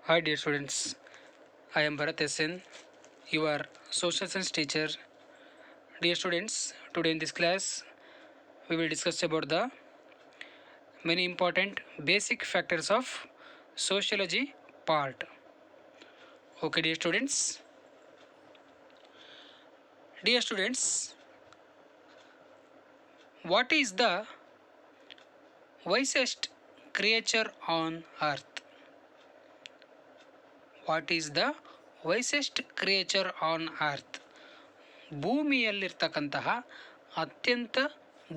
Hi dear students, I am Bharat SN, your social science teacher. Dear students, today in this class we will discuss about the many important basic factors of sociology part. Okay dear students. Dear students, what is the wisest creature on earth? What is the wisest creature on earth? ಭೂಮಿಯಲ್ಲಿರ್ತಕ್ಕಂತಹ ಅತ್ಯಂತ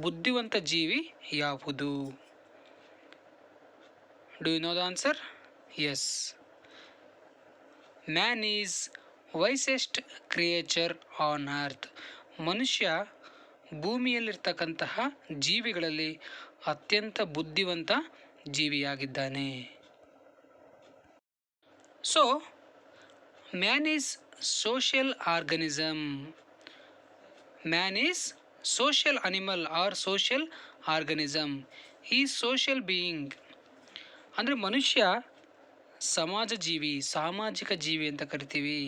ಬುದ್ಧಿವಂತ ಜೀವಿ ಯಾವುದು? Do you know the answer? Yes. Man is wisest creature on earth. ಮನುಷ್ಯ ಭೂಮಿಯಲ್ಲಿರ್ತಕ್ಕಂತಹ ಜೀವಿಗಳಲ್ಲಿ ಅತ್ಯಂತ ಬುದ್ಧಿವಂತ ಜೀವಿಯಾಗಿದ್ದಾನೆ. So man is social organism. Man is social animal or social organism. He is social being. ಅಂದರೆ ಮನುಷ್ಯ ಸಮಾಜ ಜೀವಿ, ಸಾಮಾಜಿಕ ಜೀವಿ ಅಂತ ಕರಿತೀವಿ.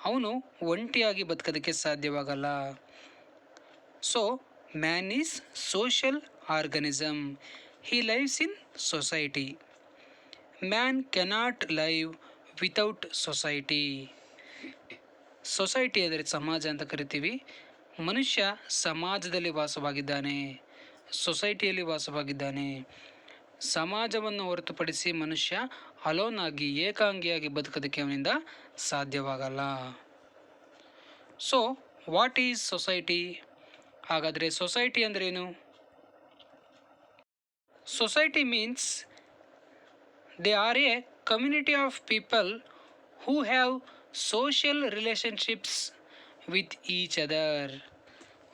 ಅವನು ಒಂಟಿಯಾಗಿ ಬದುಕೋದಕ್ಕೆ ಸಾಧ್ಯವಾಗಲ್ಲ. So man is social organism. He lives in society. Man cannot live without society. Society ಅಂದರೆ ಸಮಾಜ ಅಂತ ಕರಿತೀವಿ. ಮನುಷ್ಯ ಸಮಾಜದಲ್ಲಿ ವಾಸವಾಗಿದ್ದಾನೆ, ಸೊಸೈಟಿಯಲ್ಲಿ ವಾಸವಾಗಿದ್ದಾನೆ. ಸಮಾಜವನ್ನು ಹೊರತುಪಡಿಸಿ ಮನುಷ್ಯ ಅಲೋನ್ ಆಗಿ ಏಕಾಂಗಿಯಾಗಿ ಬದುಕೋದಕ್ಕೆ ಅವನಿಂದ ಸಾಧ್ಯವಾಗಲ್ಲ. So what is society? ಹಾಗಾದರೆ ಸೊಸೈಟಿ ಅಂದ್ರೇನು? Society means they are a community of people who have social relationships with each other.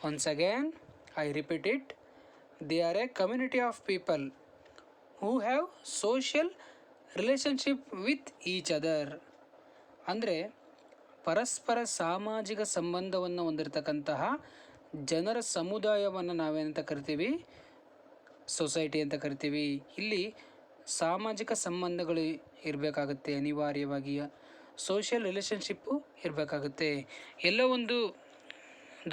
Once again, I repeat it. They are a community of people who have social relationship with each other. ಅಂದರೆ ಪರಸ್ಪರ ಸಾಮಾಜಿಕ ಸಂಬಂಧವನ್ನು ಹೊಂದಿರತಕ್ಕಂತಹ ಜನರ ಸಮುದಾಯವನ್ನು ನಾವೇನಂತ ಕರಿತೀವಿ? Society ಅಂತ ಕರಿತೀವಿ. ಇಲ್ಲಿ ಸಾಮಾಜಿಕ ಸಂಬಂಧಗಳು ಇರಬೇಕಾಗುತ್ತೆ, ಅನಿವಾರ್ಯವಾಗಿ ಸೋಷಿಯಲ್ ರಿಲೇಷನ್ಶಿಪ್ಪು ಇರಬೇಕಾಗುತ್ತೆ. ಎಲ್ಲೋ ಒಂದು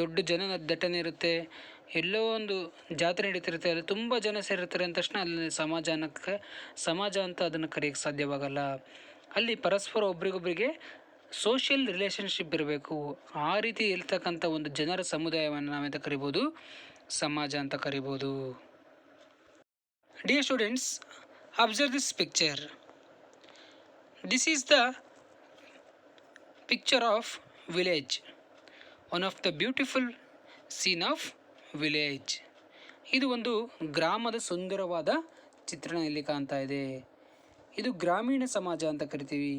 ದೊಡ್ಡ ಜನ ದಟ್ಟಣೆ ಇರುತ್ತೆ, ಎಲ್ಲೋ ಒಂದು ಜಾತ್ರೆ ನಡೀತಿರುತ್ತೆ, ಅಲ್ಲಿ ತುಂಬ ಜನ ಸೇರಿರ್ತಾರೆ ಅಂದ ತಕ್ಷಣ ಅಲ್ಲಿ ಸಮಾಜ ಅಂತ ಅದನ್ನು ಕರೆಯೋಕ್ಕೆ ಸಾಧ್ಯವಾಗಲ್ಲ. ಅಲ್ಲಿ ಪರಸ್ಪರ ಒಬ್ರಿಗೊಬ್ರಿಗೆ ಸೋಷಿಯಲ್ ರಿಲೇಷನ್ಶಿಪ್ ಇರಬೇಕು. ಆ ರೀತಿ ಇರ್ತಕ್ಕಂಥ ಒಂದು ಜನರ ಸಮುದಾಯವನ್ನು ನಾವೆಂತ ಕರಿಬೋದು? ಸಮಾಜ ಅಂತ ಕರಿಬೋದು. Dear students, observe this picture. This is the picture of village, one of the beautiful scene of village. ಇದು ಒಂದು ಗ್ರಾಮದ ಸುಂದರವಾದ ಚಿತ್ರಣ ಇಲ್ಲಿ ಕಾಣ್ತಾ ಇದೆ. ಇದು ಗ್ರಾಮೀಣ ಸಮಾಜ ಅಂತ ಕರಿತೀವಿ.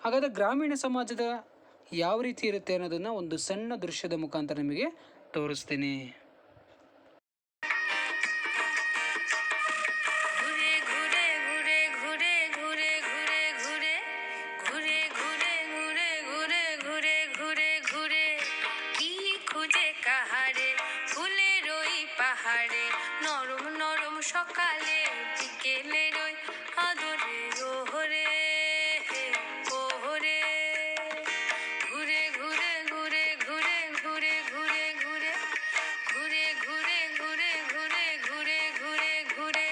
ಹಾಗಾದರೆ ಗ್ರಾಮೀಣ ಸಮಾಜದ ಯಾವ ರೀತಿ ಇರುತ್ತೆ ಅನ್ನೋದನ್ನು ಒಂದು ಸಣ್ಣ ದೃಶ್ಯದ ಮುಖಾಂತರ ನಿಮಗೆ ತೋರಿಸ್ತೀನಿ. সকালে বিকেলে রই আদরে ওহরে ওহরে ঘুরে ঘুরে ঘুরে ঘুরে ঘুরে ঘুরে ঘুরে ঘুরে ঘুরে ঘুরে ঘুরে ঘুরে ঘুরে ঘুরে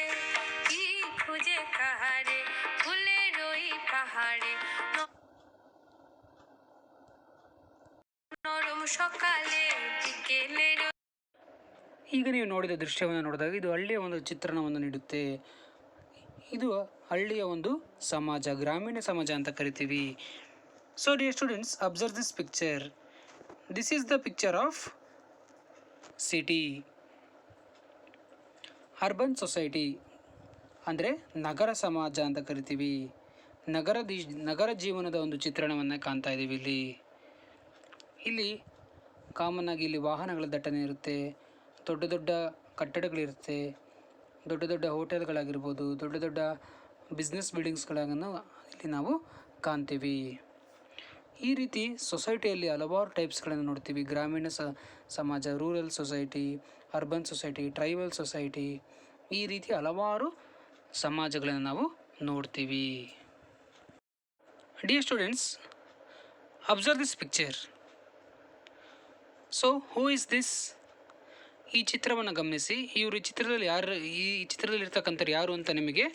কি খুঁজে কাহারে ফুলে রই পাহাড়ে নরম সকালে বিকেলে ಈಗ ನೀವು ನೋಡಿದ ದೃಶ್ಯವನ್ನು ನೋಡಿದಾಗ ಇದು ಹಳ್ಳಿಯ ಒಂದು ಚಿತ್ರಣವನ್ನು ನೀಡುತ್ತೆ. ಇದು ಹಳ್ಳಿಯ ಒಂದು ಸಮಾಜ, ಗ್ರಾಮೀಣ ಸಮಾಜ ಅಂತ ಕರಿತೀವಿ. So dear students, observe this picture. This is the picture of city. Urban society ಅಂದರೆ ನಗರ ಸಮಾಜ ಅಂತ ಕರಿತೀವಿ. ನಗರ ಜೀವನದ ಒಂದು ಚಿತ್ರಣವನ್ನು ಕಾಣ್ತಾ ಇದ್ದೀವಿ ಇಲ್ಲಿ ಕಾಮನ್ ಆಗಿ ಇಲ್ಲಿ ವಾಹನಗಳ ದಟ್ಟಣೆ ಇರುತ್ತೆ, ದೊಡ್ಡ ದೊಡ್ಡ ಕಟ್ಟಡಗಳಿರುತ್ತೆ, ದೊಡ್ಡ ದೊಡ್ಡ ಹೋಟೆಲ್ಗಳಾಗಿರ್ಬೋದು, ದೊಡ್ಡ ದೊಡ್ಡ ಬಿಸ್ನೆಸ್ ಬಿಲ್ಡಿಂಗ್ಸ್ಗಳನ್ನು ಇಲ್ಲಿ ನಾವು ಕಾಣ್ತೀವಿ. ಈ ರೀತಿ ಸೊಸೈಟಿಯಲ್ಲಿ ಹಲವಾರು ಟೈಪ್ಸ್ಗಳನ್ನು ನೋಡ್ತೀವಿ. ಗ್ರಾಮೀಣ ಸಮಾಜ, rural society, urban society, tribal society, ಈ ರೀತಿ ಹಲವಾರು ಸಮಾಜಗಳನ್ನು ನಾವು ನೋಡ್ತೀವಿ. Dear students, observe this picture. So, who is this? ಈ ಚಿತ್ರವನ್ನು ಗಮನಿಸಿ. ಇವರು ಈ ಚಿತ್ರದಲ್ಲಿ ಯಾರು, ಈ ಚಿತ್ರದಲ್ಲಿ ಇರ್ತಕ್ಕಂಥವ್ರು ಯಾರು ಅಂತ ನಿಮಗೆ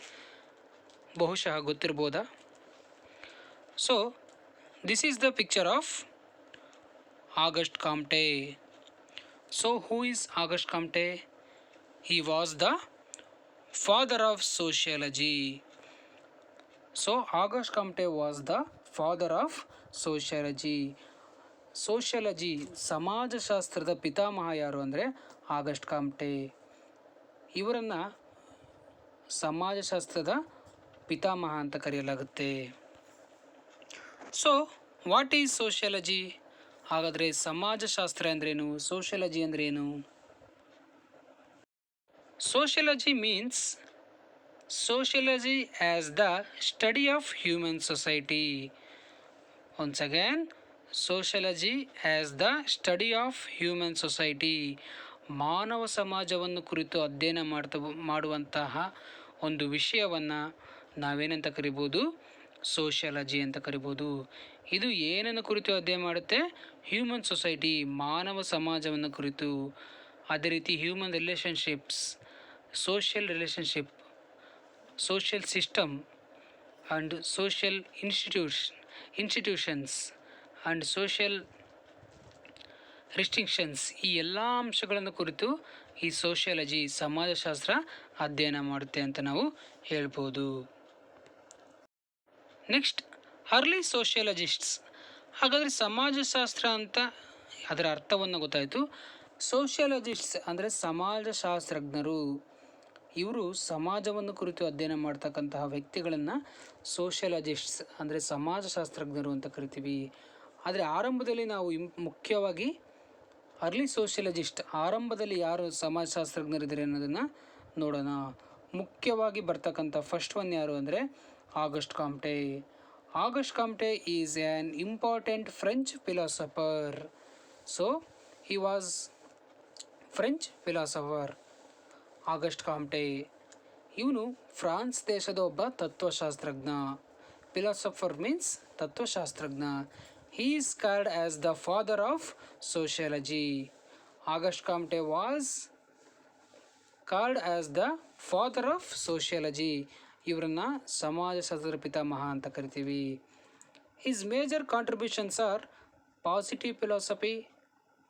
ಬಹುಶಃ ಗೊತ್ತಿರ್ಬೋದಾ? So this is the picture of Auguste Comte. So who is Auguste Comte? He was the father of sociology. So Auguste Comte was the father of sociology. Sociology ಸಮಾಜಶಾಸ್ತ್ರದ ಪಿತಾಮಹ ಯಾರು ಅಂದರೆ ಆಗಸ್ಟ್ ಕಾಮ್ಟೆ. ಇವರನ್ನು ಸಮಾಜಶಾಸ್ತ್ರದ ಪಿತಾಮಹ ಅಂತ ಕರೆಯಲಾಗುತ್ತೆ. So what is sociology? ಹಾಗಾದರೆ ಸಮಾಜಶಾಸ್ತ್ರ ಅಂದ್ರೇನು, ಸೋಷಿಯಾಲಜಿ ಅಂದ್ರೇನು? Sociology means sociology as the study of human society. Once again, sociology as the study of human society. ಮಾನವ ಸಮಾಜವನ್ನು ಕುರಿತು ಅಧ್ಯಯನ ಮಾಡುವಂತಹ ಒಂದು ವಿಷಯವನ್ನು ನಾವೇನಂತ ಕರಿಬೋದು? ಸೋಷಿಯಾಲಜಿ ಅಂತ ಕರಿಬೋದು. ಇದು ಏನನ್ನು ಕುರಿತು ಅಧ್ಯಯನ ಮಾಡುತ್ತೆ? ಹ್ಯೂಮನ್ ಸೊಸೈಟಿ, ಮಾನವ ಸಮಾಜವನ್ನು ಕುರಿತು. ಅದೇ ರೀತಿ human relationships, social relationship, social system and social institutions and social restrictions, ಈ ಎಲ್ಲ ಅಂಶಗಳನ್ನು ಕುರಿತು ಈ ಸೋಷಿಯಾಲಜಿ ಸಮಾಜಶಾಸ್ತ್ರ ಅಧ್ಯಯನ ಮಾಡುತ್ತೆ ಅಂತ ನಾವು ಹೇಳ್ಬೋದು. Next, early sociologists. ಹಾಗಾದರೆ ಸಮಾಜಶಾಸ್ತ್ರ ಅಂತ ಅದರ ಅರ್ಥವನ್ನು ಗೊತ್ತಾಯಿತು. ಸೋಷಿಯಾಲಜಿಸ್ಟ್ಸ್ ಅಂದರೆ ಸಮಾಜಶಾಸ್ತ್ರಜ್ಞರು. ಇವರು ಸಮಾಜವನ್ನು ಕುರಿತು ಅಧ್ಯಯನ ಮಾಡ್ತಕ್ಕಂತಹ ವ್ಯಕ್ತಿಗಳನ್ನು ಸೋಷಿಯಾಲಜಿಸ್ಟ್ಸ್ ಅಂದರೆ ಸಮಾಜಶಾಸ್ತ್ರಜ್ಞರು ಅಂತ ಕರಿತೀವಿ. ಆದರೆ ಆರಂಭದಲ್ಲಿ ನಾವು ಮುಖ್ಯವಾಗಿ ಅರ್ಲಿ ಸೋಷಿಯಾಲಜಿಸ್ಟ್, ಆರಂಭದಲ್ಲಿ ಯಾರು ಸಮಾಜಶಾಸ್ತ್ರಜ್ಞರಿದ್ದಾರೆ ಅನ್ನೋದನ್ನು ನೋಡೋಣ. ಮುಖ್ಯವಾಗಿ ಬರ್ತಕ್ಕಂಥ ಫಸ್ಟ್ ಒನ್ ಯಾರು ಅಂದರೆ Auguste Comte. Auguste Comte is an important French philosopher. So he was French philosopher Auguste Comte. ಇವನು ಫ್ರಾನ್ಸ್ ದೇಶದ ಒಬ್ಬ ತತ್ವಶಾಸ್ತ್ರಜ್ಞ. ಫಿಲಾಸಫರ್ ಮೀನ್ಸ್ ತತ್ವಶಾಸ್ತ್ರಜ್ಞ. He is called as the father of sociology. Auguste Comte was called as the father of sociology. ಇವರನ್ನು ಸಮಾಜಶಾಸ್ತ್ರದ ಪಿತಾಮಹ ಅಂತ ಕರಿತೀವಿ. His major contributions are positive philosophy,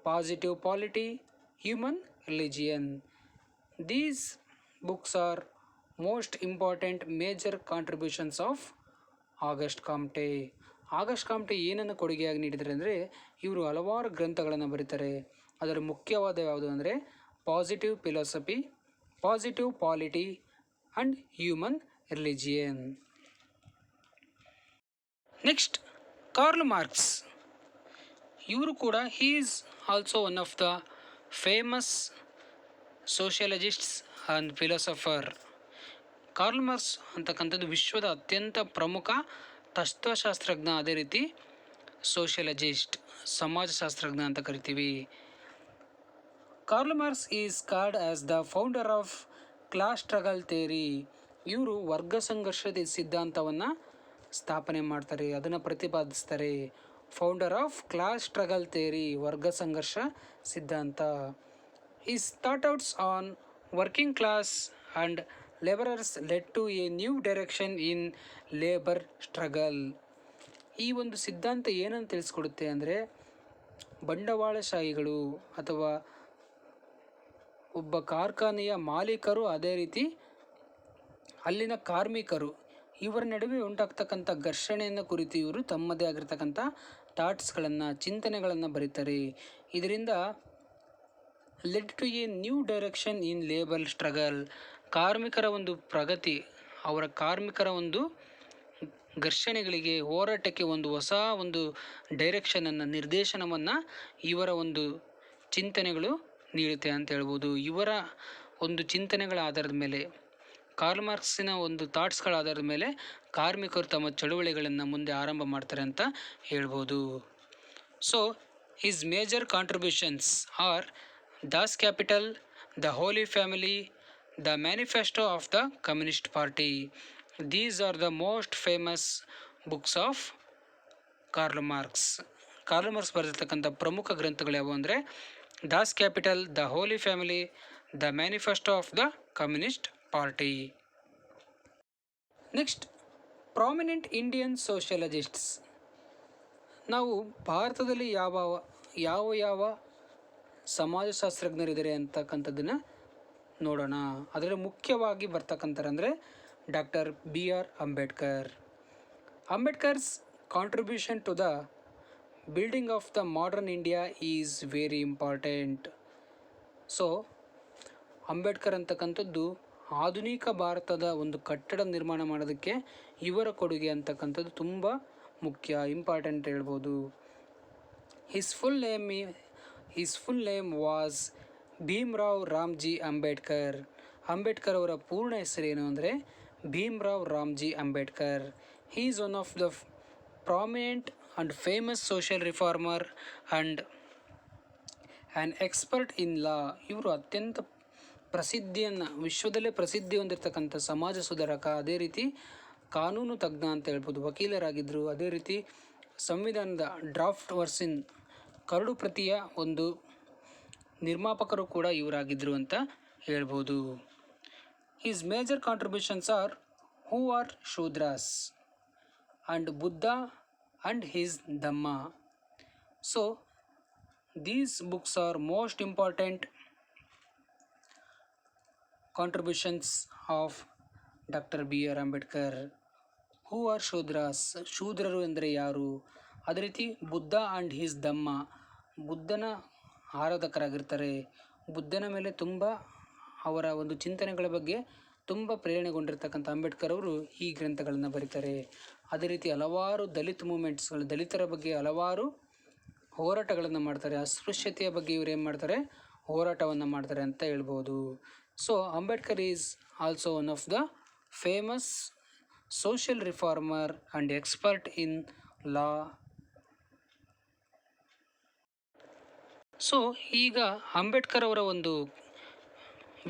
positive polity, human religion. These books are most important major contributions of August Comte. Auguste Kamte ಏನನ್ನು ಕೊಡುಗೆಯಾಗಿ ನೀಡಿದ್ದಾರೆ ಅಂದರೆ ಇವರು ಹಲವಾರು ಗ್ರಂಥಗಳನ್ನು ಬರೀತಾರೆ. ಅದರ ಮುಖ್ಯವಾದ ಯಾವುದು ಅಂದರೆ positive philosophy, positive polity and human religion. Next, Karl Marx. ಇವರು ಕೂಡ he is also one of the famous sociologists and philosopher. Karl Marx ಅಂತಕ್ಕಂಥದ್ದು ವಿಶ್ವದ ಅತ್ಯಂತ ಪ್ರಮುಖ ತತ್ವಶಾಸ್ತ್ರಜ್ಞ, ಅದೇ ರೀತಿ ಸೋಷಿಯಾಲಜಿಸ್ಟ್ ಸಮಾಜಶಾಸ್ತ್ರಜ್ಞ ಅಂತ ಕರಿತೀವಿ. Karl Marx is called as the founder of class struggle theory. ಇವರು ವರ್ಗ ಸಂಘರ್ಷದ ಸಿದ್ಧಾಂತವನ್ನು ಸ್ಥಾಪನೆ ಮಾಡ್ತಾರೆ, ಅದನ್ನು ಪ್ರತಿಪಾದಿಸ್ತಾರೆ. Founder of class struggle theory, ವರ್ಗ ಸಂಘರ್ಷ ಸಿದ್ಧಾಂತ. His thoughts on working class and labourers led to a new direction in labour struggle. ಈ ಒಂದು ಸಿದ್ಧಾಂತ ಏನನ್ನು ತಿಳಿಸ್ಕೊಡುತ್ತೆ ಅಂದರೆ ಬಂಡವಾಳಶಾಹಿಗಳು ಅಥವಾ ಒಬ್ಬ ಕಾರ್ಖಾನೆಯ ಮಾಲೀಕರು, ಅದೇ ರೀತಿ ಅಲ್ಲಿನ ಕಾರ್ಮಿಕರು, ಇವರ ನಡುವೆ ಉಂಟಾಗ್ತಕ್ಕಂಥ ಘರ್ಷಣೆಯನ್ನು ಕುರಿತು ಇವರು ತಮ್ಮದೇ ಆಗಿರ್ತಕ್ಕಂಥ ಥಾಟ್ಸ್ಗಳನ್ನು, ಚಿಂತನೆಗಳನ್ನು ಬರೀತಾರೆ. ಇದರಿಂದ led to a new direction in labour struggle, ಕಾರ್ಮಿಕರ ಒಂದು ಪ್ರಗತಿ, ಅವರ ಕಾರ್ಮಿಕರ ಒಂದು ಘರ್ಷಣೆಗಳಿಗೆ, ಹೋರಾಟಕ್ಕೆ ಒಂದು ಹೊಸ ಒಂದು ಡೈರೆಕ್ಷನನ್ನು, ನಿರ್ದೇಶನವನ್ನು ಇವರ ಒಂದು ಚಿಂತನೆಗಳು ನೀಡುತ್ತೆ ಅಂತ ಹೇಳ್ಬೋದು. ಇವರ ಒಂದು ಚಿಂತನೆಗಳ ಆಧಾರದ ಮೇಲೆ, ಕಾರ್ಲ್ ಮಾರ್ಕ್ಸಿನ ಒಂದು ಥಾಟ್ಸ್ಗಳ ಆಧಾರದ ಮೇಲೆ ಕಾರ್ಮಿಕರು ತಮ್ಮ ಚಳುವಳಿಗಳನ್ನು ಮುಂದೆ ಆರಂಭ ಮಾಡ್ತಾರೆ ಅಂತ ಹೇಳ್ಬೋದು. So his major contributions are Das Kapital, the Holy Family, the Manifesto of the Communist Party. These are the most famous books of Karl Marx ಬರೆದಿರ್ತಕ್ಕಂಥ ಪ್ರಮುಖ ಗ್ರಂಥಗಳು ಯಾವುವು ಅಂದರೆ Das Kapital, the Holy Family, the Manifesto of the Communist Party. Next, prominent Indian sociologists. ನಾವು ಭಾರತದಲ್ಲಿ ಯಾವ ಸಮಾಜಶಾಸ್ತ್ರಜ್ಞರಿದ್ದಾರೆ ಅಂತಕ್ಕಂಥದ್ದನ್ನು ನೋಡೋಣ. ಅದರಲ್ಲಿ ಮುಖ್ಯವಾಗಿ ಬರ್ತಕ್ಕಂಥರಂದರೆ doctor BR Ambedkar. Ambedkar's contribution to the building of the modern India is very important. So Ambedkar ಅಂತಕ್ಕಂಥದ್ದು ಆಧುನಿಕ ಭಾರತದ ಒಂದು ಕಟ್ಟಡ ನಿರ್ಮಾಣ ಮಾಡೋದಕ್ಕೆ ಇವರ ಕೊಡುಗೆ ಅಂತಕ್ಕಂಥದ್ದು ತುಂಬ ಮುಖ್ಯ, ಇಂಪಾರ್ಟೆಂಟ್ ಹೇಳ್ಬೋದು. His full name was Bhimrao Ramji Ambedkar. Ambedkar ಅವರ ಪೂರ್ಣ ಹೆಸರೇನು ಅಂದರೆ Bhimrao Ramji Ambedkar. He is one of the prominent and famous social reformer and an expert in law. ಇವರು ಅತ್ಯಂತ ವಿಶ್ವದಲ್ಲೇ ಪ್ರಸಿದ್ಧಿ ಹೊಂದಿರತಕ್ಕಂಥ ಸಮಾಜ ಸುಧಾರಕ, ಅದೇ ರೀತಿ ಕಾನೂನು ತಜ್ಞ ಅಂತ ಹೇಳ್ಬೋದು, ವಕೀಲರಾಗಿದ್ದರು. ಅದೇ ರೀತಿ ಸಂವಿಧಾನದ ಡ್ರಾಫ್ಟ್ ವರ್ಸಿನ್ ಕರಡು ಪ್ರತಿಯ ಒಂದು ನಿರ್ಮಾಪಕರು ಕೂಡ ಇವರಾಗಿದ್ದರು ಅಂತ ಹೇಳ್ಬೋದು. His major contributions are who are Shudras and Buddha and his Dhamma. So these books are most important contributions of Dr. BR Ambedkar. Who are Shudras? ಶೂದ್ರರು ಎಂದರೆ ಯಾರು? ಅದೇ ರೀತಿ ಬುದ್ಧ ಆ್ಯಂಡ್ ಹಿಸ್ ಧಮ್ಮ, ಬುದ್ಧನ ಆರಾಧಕರಾಗಿರ್ತಾರೆ. ಬುದ್ಧನ ಮೇಲೆ ತುಂಬ ಅವರ ಒಂದು ಚಿಂತನೆಗಳ ಬಗ್ಗೆ ತುಂಬ ಪ್ರೇರಣೆಗೊಂಡಿರ್ತಕ್ಕಂಥ ಅಂಬೇಡ್ಕರ್ ಅವರು ಈ ಗ್ರಂಥಗಳನ್ನು ಬರೀತಾರೆ. ಅದೇ ರೀತಿ ಹಲವಾರು ದಲಿತರ ಬಗ್ಗೆ ಹಲವಾರು ಹೋರಾಟಗಳನ್ನು ಮಾಡ್ತಾರೆ. ಅಸ್ಪೃಶ್ಯತೆಯ ಬಗ್ಗೆ ಇವರು ಏನು ಮಾಡ್ತಾರೆ, ಹೋರಾಟವನ್ನು ಮಾಡ್ತಾರೆ ಅಂತ ಹೇಳ್ಬೋದು. So Ambedkar is also one of the famous social reformer and expert in law. So ಈಗ ಅಂಬೇಡ್ಕರ್ ಅವರ ಒಂದು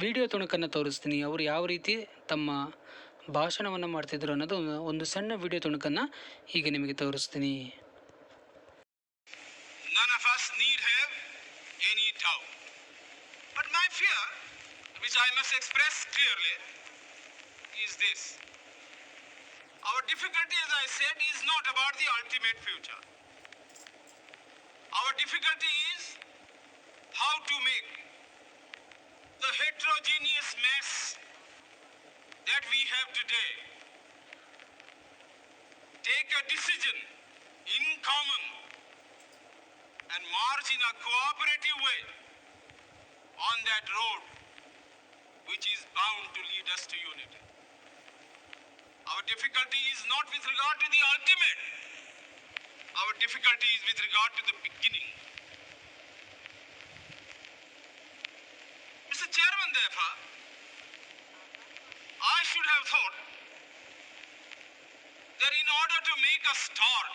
ವಿಡಿಯೋ ತುಣುಕನ್ನು ತೋರಿಸ್ತೀನಿ. ಅವರು ಯಾವ ರೀತಿ ತಮ್ಮ ಭಾಷಣವನ್ನು ಮಾಡ್ತಿದ್ರು ಅನ್ನೋದು ಒಂದು ಸಣ್ಣ ವಿಡಿಯೋ ತುಣುಕನ್ನು ಈಗ ನಿಮಗೆ ತೋರಿಸ್ತೀನಿ. None of us need have any doubt. But my fear, which I must express clearly, is this. Our difficulty, as I said, is not about the ultimate future. Our difficulty is how to make the heterogeneous mess that we have today take a decision in common and march in a cooperative way on that road which is bound to lead us to unity. Our difficulty is not with regard to the ultimate. Our difficulty is with regard to the beginning. Mr. Chairman, therefore, I should have thought that in order to make a start,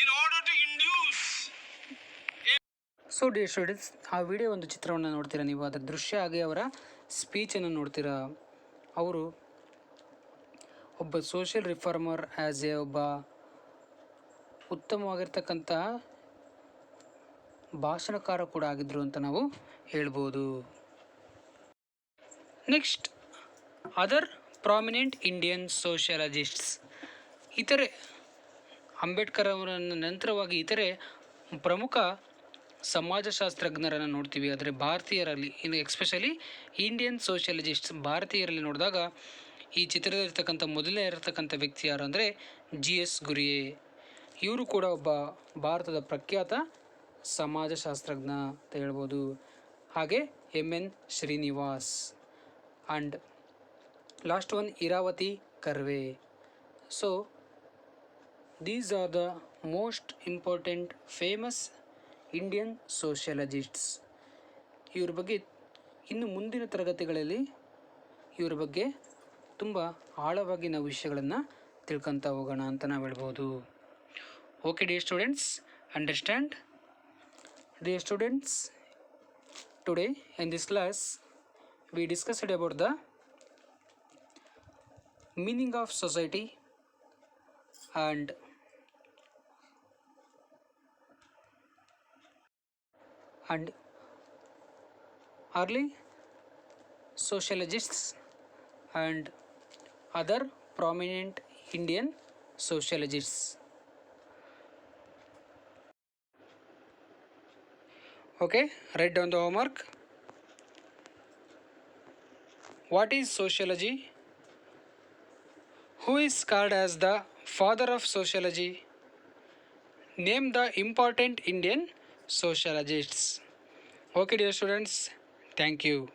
in order to induce. So dear students, ಆ video ಒಂದು ಚಿತ್ರವನ್ನು ನೋಡ್ತೀರಾ ನೀವು, ಅದರ ದೃಶ್ಯ ಹಾಗೆ ಅವರ ಸ್ಪೀಚನ್ನು ನೋಡ್ತೀರಾ. ಅವರು ಒಬ್ಬ ಸೋಷಿಯಲ್ ರಿಫಾರ್ಮರ್ ಆ್ಯಸ್ ಎ ಒಬ್ಬ ಉತ್ತಮವಾಗಿರ್ತಕ್ಕಂಥ ಭಾಷಣಕಾರ ಕೂಡ ಆಗಿದ್ದರು ಅಂತ ನಾವು ಹೇಳ್ಬೋದು. Next, other prominent Indian sociologists. ಇತರೆ ಅಂಬೇಡ್ಕರ್ ಅವರನ್ನು ನಂತರವಾಗಿ ಇತರೆ ಪ್ರಮುಖ ಸಮಾಜಶಾಸ್ತ್ರಜ್ಞರನ್ನು ನೋಡ್ತೀವಿ. ಆದರೆ ಭಾರತೀಯರಲ್ಲಿ, ಇನ್ನು ಎಕ್ಸ್ಪೆಷಲಿ ಇಂಡಿಯನ್ ಸೋಷಿಯಾಲಜಿಸ್ಟ್ಸ್, ಭಾರತೀಯರಲ್ಲಿ ನೋಡಿದಾಗ ಈ ಚಿತ್ರದಲ್ಲಿರ್ತಕ್ಕಂಥ ಮೊದಲನೇ ಇರತಕ್ಕಂಥ ವ್ಯಕ್ತಿ ಯಾರು ಅಂದರೆ GS ಗುರಿಯೆ. ಇವರು ಕೂಡ ಒಬ್ಬ ಭಾರತದ ಪ್ರಖ್ಯಾತ ಸಮಾಜಶಾಸ್ತ್ರಜ್ಞ ಅಂತ ಹೇಳ್ಬೋದು. ಹಾಗೆ MN Srinivas and last one Iravati Karve. So these are the most important famous Indian sociologists. ಇವ್ರ ಬಗ್ಗೆ ಇನ್ನು ಮುಂದಿನ ತರಗತಿಗಳಲ್ಲಿ ಇವರ ಬಗ್ಗೆ ತುಂಬ ಆಳವಾಗಿ ನಾವು ವಿಷಯಗಳನ್ನು ತಿಳ್ಕೊತಾ ಹೋಗೋಣ ಅಂತ ನಾವು ಹೇಳ್ಬೋದು. Okay dear students, understand? Dear students, today in this class we discussed about the meaning of society and and early sociologists and other prominent Indian sociologists. Okay, write down the homework. What is sociology? Who is called as the father of sociology? Name the important Indian sociologists. Okay, dear students, thank you.